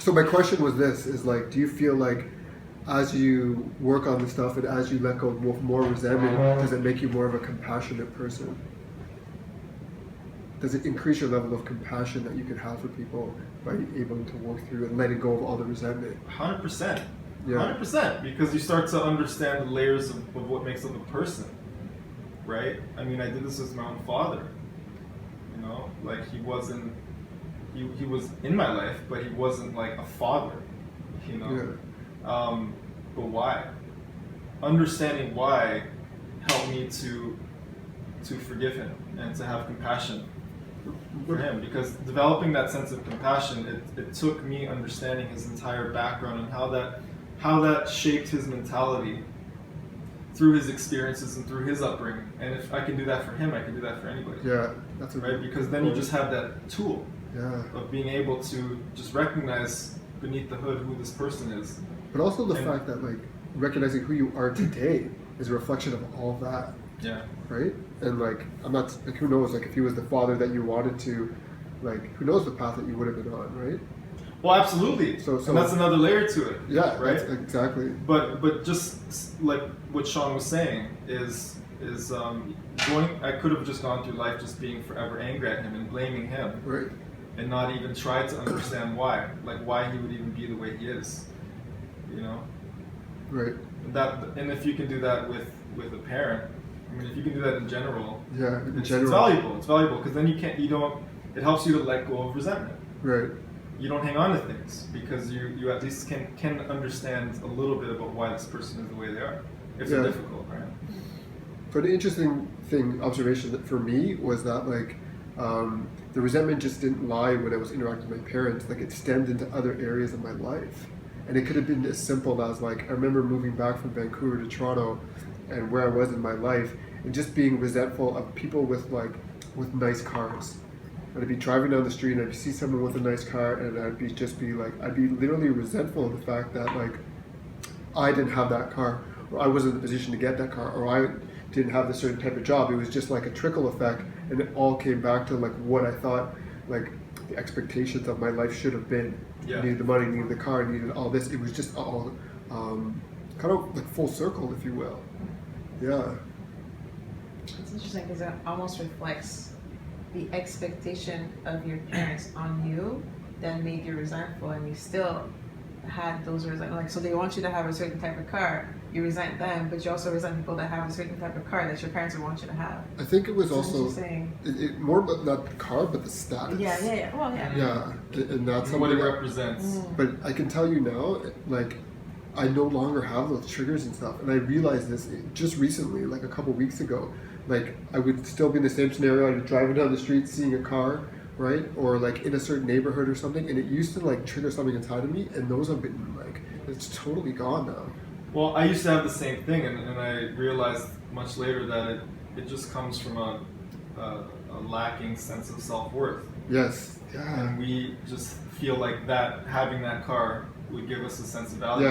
So my question was this: is like, do you feel like as you work on the stuff and as you let go of more resentment, does it make you more of a compassionate person? Does it increase your level of compassion that you can have for people by able to work through and letting go of all the resentment? 100%. Yeah. 100%. Because you start to understand the layers of what makes up a person, right? I mean, I did this with my own father. You know, like he wasn't, he was in my life, but he wasn't like a father, you know? Yeah. But why? Understanding why helped me to forgive him and to have compassion for him, because developing that sense of compassion, it took me understanding his entire background and how that shaped his mentality through his experiences and through his upbringing. And if I can do that for him, I can do that for anybody. Yeah, that's right. Because then you just have that tool of being able to just recognize beneath the hood who this person is. But also the fact that like recognizing who you are today is a reflection of all that. Yeah. Right? And like, I'm not, like, who knows, like if he was the father that you wanted to, like, who knows the path that you would have been on, right? Well, absolutely. So and that's another layer to it. Yeah, right. Exactly. But just like what Sean was saying is going. I could have just gone through life just being forever angry at him and blaming him, right? And not even try to understand why, like why he would even be the way he is, you know. Right. And if you can do that with a parent, I mean, if you can do that in general, it's valuable. It's valuable because then it helps you to let go of resentment. Right. You don't hang on to things because you at least can understand a little bit about why this person is the way they are. If they're difficult, right? But an interesting observation that for me was that like the resentment just didn't lie when I was interacting with my parents. Like it stemmed into other areas of my life. And it could have been as simple as like, I remember moving back from Vancouver to Toronto and where I was in my life and just being resentful of people with nice cars. I'd be driving down the street and I'd see someone with a nice car and I'd be literally resentful of the fact that like I didn't have that car, or I wasn't in the position to get that car, or I didn't have this certain type of job. It was just like a trickle effect, and it all came back to like what I thought like the expectations of my life should have been. Yeah. I needed the money, needed the car, needed all this. It was just all kind of like full circle, if you will. Yeah. It's interesting because it almost reflects the expectation of your parents on you that made you resentful, and you still had those like so they want you to have a certain type of car, you resent them, but you also resent people that have a certain type of car that your parents would want you to have. I think it was so also more about not the car but the status. Yeah. Well, yeah, and that's what it represents. But I can tell you now, like I no longer have those triggers and stuff, and I realized this just recently, like a couple weeks ago. Like I would still be in the same scenario. I'd be driving down the street, seeing a car, right, or like in a certain neighborhood or something, and it used to like trigger something inside of me, and those have been like, it's totally gone now. Well, I used to have the same thing, and I realized much later that it just comes from a lacking sense of self-worth. Yes. Yeah. And we just feel like that having that car would give us a sense of value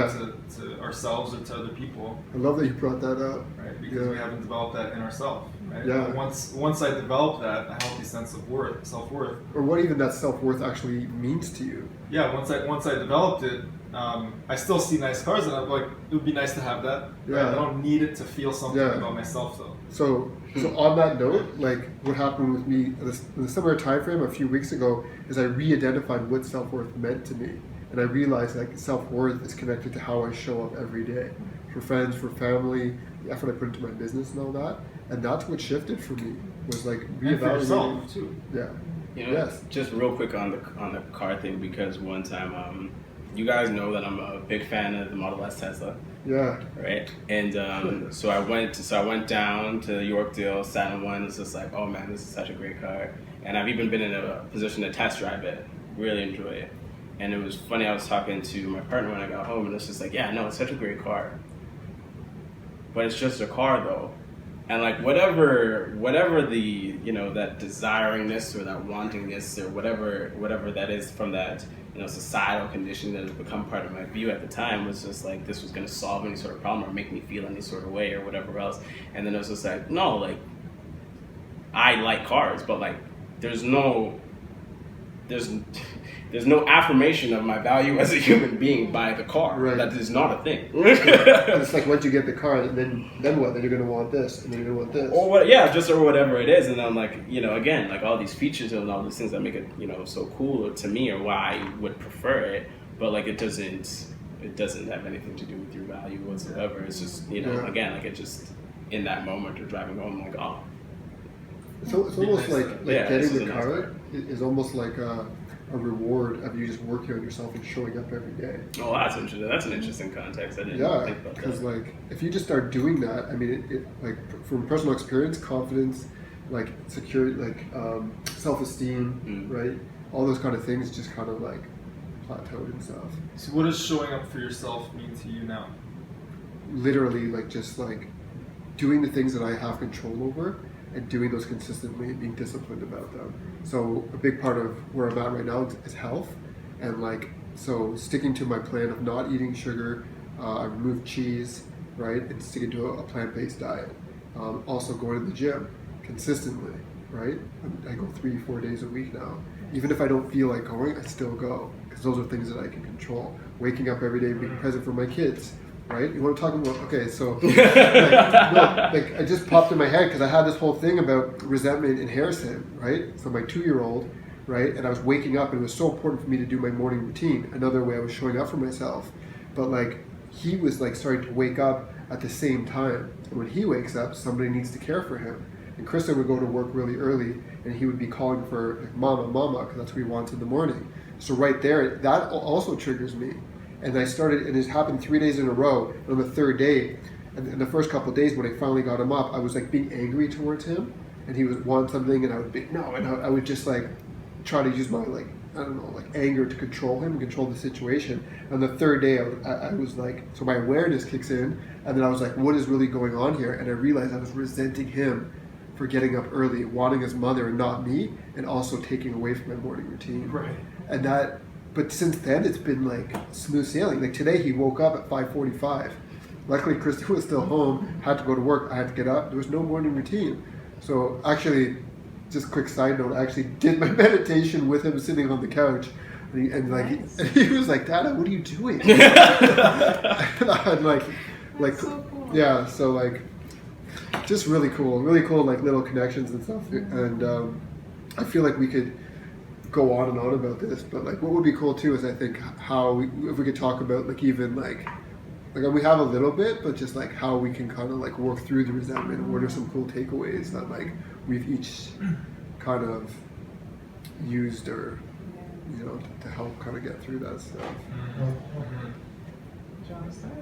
to ourselves or to other people. I love that you brought that up. Right, because we haven't developed that in ourselves. Right? Yeah. But once I developed that, a healthy sense of self-worth. Or what even that self-worth actually means to you. Yeah, once I developed it, I still see nice cars and I'm like, it would be nice to have that. Yeah. Right? I don't need it to feel something about myself though. So on that note, like what happened with me in a similar time frame a few weeks ago is I re-identified what self-worth meant to me. And I realized like self-worth is connected to how I show up every day. For friends, for family, the effort I put into my business and all that. And that's what shifted for me, was like reevaluating. And for yourself too. Yeah. You know, just real quick on the car thing, because one time, you guys know that I'm a big fan of the Model S Tesla. Yeah. Right. And so I went down to Yorkdale, sat in one. It's just like, oh man, this is such a great car. And I've even been in a position to test drive it. Really enjoy it. And it was funny, I was talking to my partner when I got home, and it's just like, yeah, no, it's such a great car. But it's just a car, though. And like, whatever the, you know, that desiringness or that wantingness or whatever that is from that, you know, societal condition that has become part of my view at the time was just like, this was going to solve any sort of problem or make me feel any sort of way or whatever else. And then it was just like, no, like, I like cars, but like, there's no affirmation of my value as a human being by the car. Right. That is not a thing. It's like once you get the car, then what? Then you're gonna want this, and then you're gonna want this. Or what? Yeah, just or whatever it is, and then like again, like all these features and all these things that make it so cool to me, or why I would prefer it. But like it doesn't have anything to do with your value whatsoever. It's just again, like it just in that moment or driving home, like So it's almost like getting the a nice car is almost like a reward of you just working on yourself and showing up every day. Oh, that's interesting. That's an interesting context. I didn't think about that. Because like if you just start doing that, I mean, it like from personal experience, confidence, like security, like self-esteem, right? All those kind of things just kind of like plateaued and stuff. So what does showing up for yourself mean to you now? Literally, like just like doing the things that I have control over and doing those consistently and being disciplined about them. So a big part of where I'm at right now is health, and like so sticking to my plan of not eating sugar. I removed cheese, right, and sticking to a plant-based diet. Also going to the gym consistently, right? I go 3-4 days a week now. Even if I don't feel like going, I still go because those are things that I can control. Waking up every day, being present for my kids. Right? You want to talk about, okay, so like I just popped in my head because I had this whole thing about resentment in Harrison, right? So my 2-year-old, right? And I was waking up and it was so important for me to do my morning routine. Another way I was showing up for myself. But like he was like starting to wake up at the same time. And when he wakes up, somebody needs to care for him. And Kristen would go to work really early and he would be calling for like, mama, because that's what he wants in the morning. So right there, that also triggers me. And I started, and it happened 3 days in a row. And on the third day, and in the first couple of days when I finally got him up, I was like being angry towards him, and he would want something, and I would be no, and I would just like try to use my like anger to control him, and control the situation. And on the third day, I was like, so my awareness kicks in, and then I was like, what is really going on here? And I realized I was resenting him for getting up early, wanting his mother and not me, and also taking away from my morning routine. Right. And that. But since then, it's been like smooth sailing. Like today, he woke up at 5:45. Luckily, Kristen was still home, had to go to work. I had to get up. There was no morning routine. So actually, just quick side note, I actually did my meditation with him sitting on the couch. And he was like, Dada, what are you doing? And I'm like, so cool. Yeah, so like, just really cool, like little connections and stuff. And I feel like we could go on and on about this, but like what would be cool too is I think if we could talk about like even like we have a little bit, but just like how we can kind of like work through the resentment and what are some cool takeaways that like we've each kind of used or to help kind of get through that stuff. Do you want to start?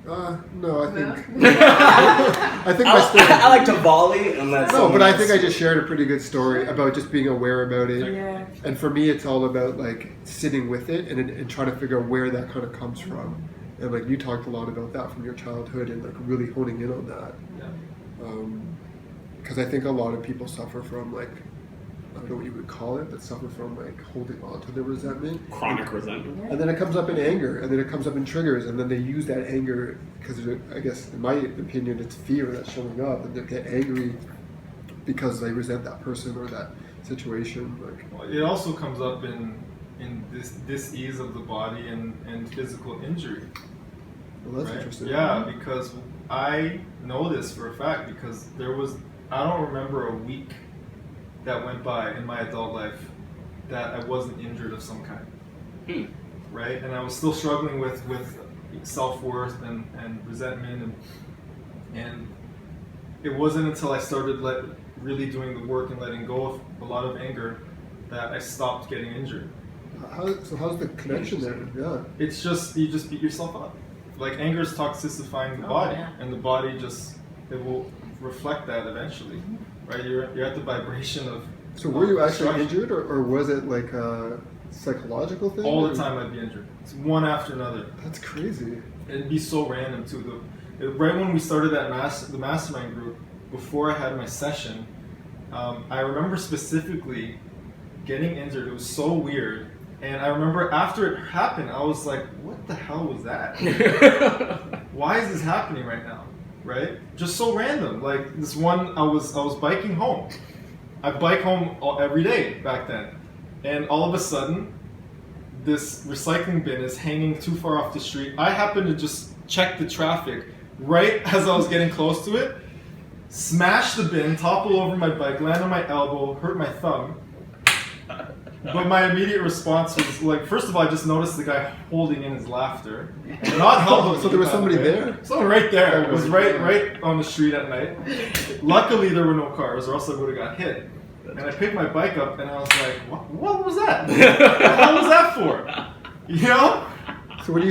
No, I think I think my story. I like to volley and let No, but I think I just shared a pretty good story about just being aware about it. Yeah. And for me, it's all about like sitting with it and trying to figure out where that kind of comes from. And like you talked a lot about that from your childhood and like really honing in on that. Yeah. Because I think a lot of people suffer from like, I don't know what you would call it, but suffer from like holding on to the resentment. Chronic resentment. And then it comes up in anger, and then it comes up in triggers, and then they use that anger because I guess, in my opinion, it's fear that's showing up, and they get angry because they resent that person or that situation. Like, Well, it also comes up in this dis-ease of the body and physical injury. well, that's Right? interesting. Yeah, because I know this for a fact because I don't remember a week that went by in my adult life that I wasn't injured of some kind. Right? And I was still struggling with self-worth and resentment and it wasn't until I started really doing the work and letting go of a lot of anger that I stopped getting injured. So how's the connection there? Yeah. It's just, you just beat yourself up. Like anger is toxicifying the body, yeah. and the body it will reflect that eventually, right? You're at the vibration of. So were you actually destruction. injured, or was it like a psychological thing? All the or- time I'd be injured. It's one after another. That's crazy. It'd be so random too. Right when we started the mastermind group, before I had my session, I remember specifically getting injured. It was so weird. And I remember after it happened, I was like, what the hell was that? Why is this happening right now? Right? Just so random. Like this one, I was biking home. I bike home every day back then. And all of a sudden, this recycling bin is hanging too far off the street. I happen to just check the traffic right as I was getting close to it, smash the bin, topple over my bike, land on my elbow, hurt my thumb. But my immediate response was like, first of all, I just noticed the guy holding in his laughter, and not helping. So there was me, by somebody the way. there? Someone right there. Oh It was my right on the street at night. Luckily, there were no cars, or else I would have got hit. And I picked my bike up, and I was like, "What was that? What the hell was that for?" You know? So what do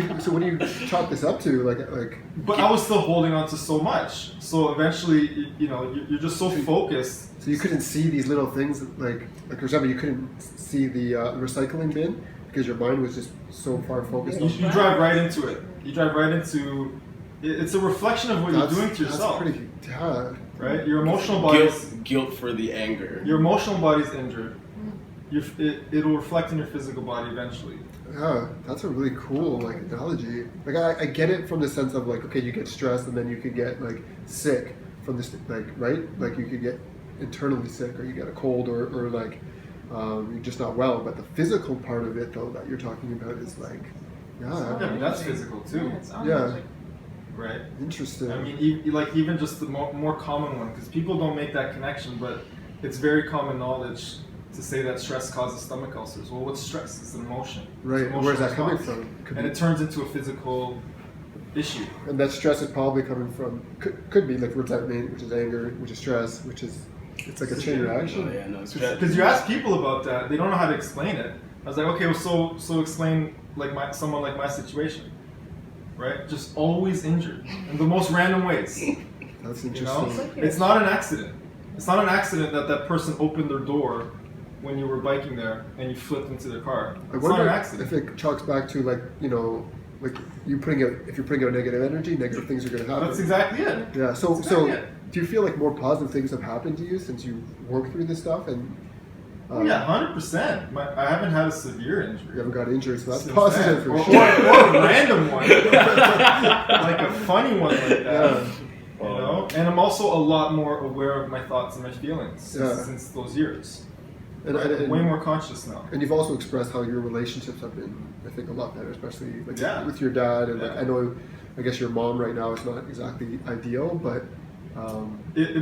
you chalk this up to? Like. But I was still holding on to so much. So eventually, you know, you're just so focused. So you couldn't see these little things, like for example, you couldn't see the recycling bin because your mind was just so far focused on. You drive right into it. You drive right into. It's a reflection of what you're doing to yourself. That's pretty. Yeah. Right? Your emotional body's Guilt for the anger. your emotional body's injured. It'll reflect in your physical body eventually. Yeah, that's a really cool analogy. I get it from the sense of okay, you get stressed and then you could get sick from this right? You could get internally sick or you get a cold or you're just not well. But the physical part of it though that you're talking about is Yeah, but that's physical too. Yeah, it's all Yeah. magic. Right? Interesting. I mean, even just the more common one, because people don't make that connection, but it's very common knowledge to say that stress causes stomach ulcers. Well, what's stress? It's an emotion. Right. It's an Where's that emotional coming response. from? Could And be- it turns into a physical issue. And that stress is probably coming from could be resentment, which is anger, which is stress, which is it's like a chain reaction. Oh, yeah, no, stress. Because you ask people about that, they don't know how to explain it. I was like, okay, well, so explain someone like my situation, right? Just always injured in the most random ways. That's You interesting. know, it's not an accident. It's not an accident that person opened their door when you were biking there and you flipped into their car. I It's not wonder an accident. if it chalks back to you putting out if you're putting out negative energy, negative things are going to happen. That's exactly it. Yeah. So That's so exactly it. do you feel like more positive things have happened to you since you worked through this stuff and Oh yeah, 100%. I haven't had a severe injury. you haven't got injured, so that's since positive then. for or, sure. or a random one, like a funny one like that. Yeah. You know, and I'm also a lot more aware of my thoughts and my feelings Yeah. since those years. And, I'm way more conscious now. And you've also expressed how your relationships have been, I think, a lot better, especially Yeah. with your dad. And Yeah. I guess your mom right now is not exactly ideal, but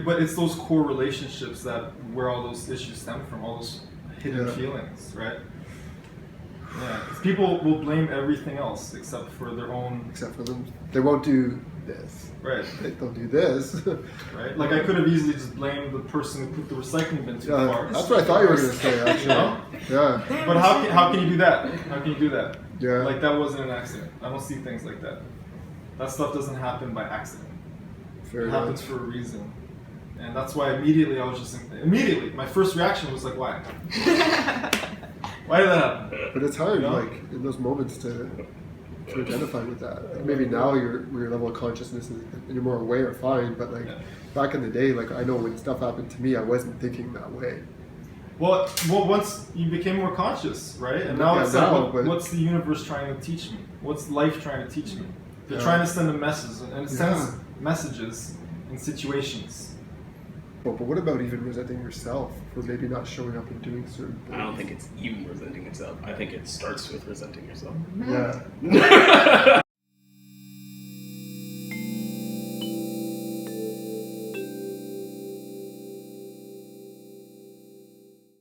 But it's those core relationships where all those issues stem from, all those hidden Yeah. feelings, right? Yeah, 'cause people will blame everything else except for their own. except for them, they won't do this. Right, They'll do this. right. Like I could have easily just blamed the person who put the recycling bin too far. That's what I thought you were going to say, actually. know? Yeah. But how can you do that? How can you do that? Yeah. Like that wasn't an accident. I don't see things like that. That stuff doesn't happen by accident. Fair It enough. happens for a reason. And that's why immediately I was just my first reaction was like, why? Why did that happen? But it's hard, You know? in those moments to identify with that. Like, maybe now your level of consciousness and you're more aware, fine. But Yeah. back in the day, I know when stuff happened to me, I wasn't thinking that way. Well, once you became more conscious, right? And now Yeah, it's now, like, but- what's the universe trying to teach me? What's life trying to teach me? They're Yeah. trying to send a message, and it sends Yeah. messages in situations. But what about even resenting yourself for maybe not showing up and doing certain things? I don't think it's even resenting itself. I think it starts with resenting yourself. Yeah.